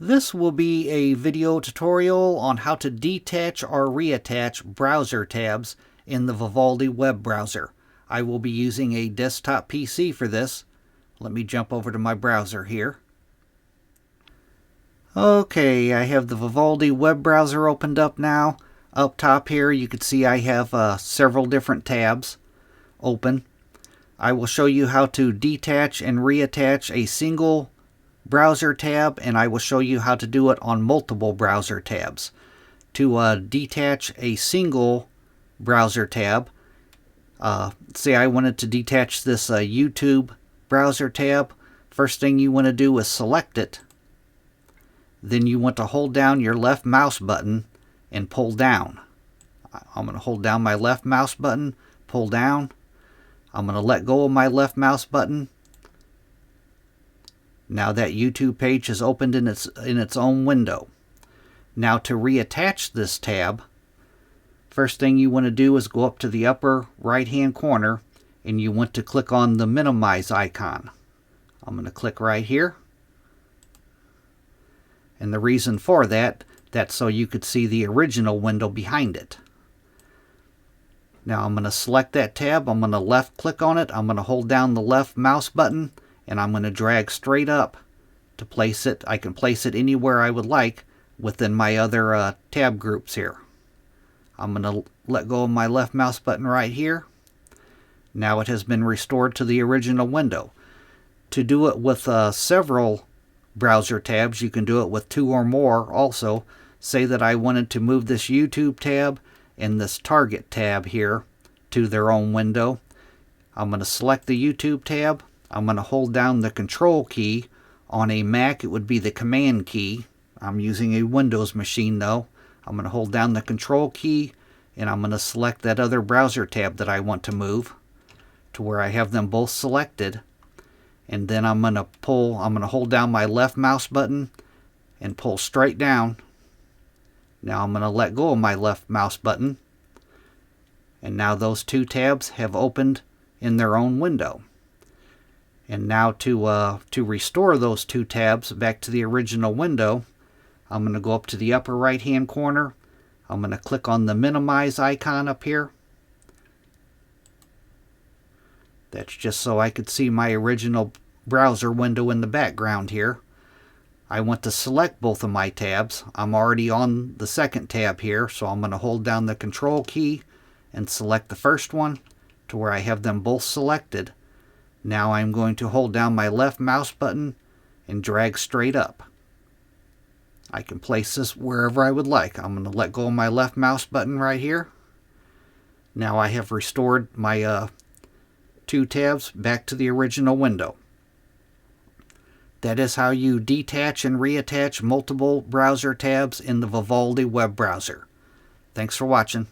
This will be a video tutorial on how to detach or reattach browser tabs in the Vivaldi web browser. I will be using a desktop PC for this. Let me jump over to my browser here. Okay, I have the Vivaldi web browser opened up now. Up top here you can see I have several different tabs open. I will show you how to detach and reattach a single browser tab, and I will show you how to do it on multiple browser tabs. To detach a single browser tab, say I wanted to detach this YouTube browser tab, first thing you want to do is select it. Then you want to hold down your left mouse button and pull down. I'm going to hold down my left mouse button, pull down. I'm going to let go of my left mouse button. Now that YouTube page is opened in its own window. Now to reattach this tab, first thing you want to do is go up to the upper right hand corner and you want to click on the minimize icon. I'm going to click right here. And the reason for that's so you could see the original window behind it. Now I'm going to select that tab. I'm going to left click on it. I'm going to hold down the left mouse button and I'm going to drag straight up to place it. I can place it anywhere I would like within my other tab groups here. I'm going to let go of my left mouse button right here. Now it has been restored to the original window. To do it with several browser tabs, you can do it with 2 or more also. Say that I wanted to move this YouTube tab and this Target tab here to their own window. I'm going to select the YouTube tab. I'm going to hold down the Control key. On a Mac, it would be the Command key. I'm using a Windows machine though. I'm going to hold down the Control key and I'm going to select that other browser tab that I want to move to where I have them both selected. And then I'm going to hold down my left mouse button and pull straight down. Now I'm going to let go of my left mouse button. And now those 2 tabs have opened in their own window. And now to restore those 2 tabs back to the original window, I'm going to go up to the upper right hand corner. I'm going to click on the minimize icon up here. That's just so I could see my original browser window in the background here. I want to select both of my tabs. I'm already on the second tab here, so I'm going to hold down the Control key and select the first one to where I have them both selected. Now I'm going to hold down my left mouse button and drag straight up. I can place this wherever I would like. I'm going to let go of my left mouse button right here. Now I have restored my 2 tabs back to the original window. That is how you detach and reattach multiple browser tabs in the Vivaldi web browser. Thanks for watching.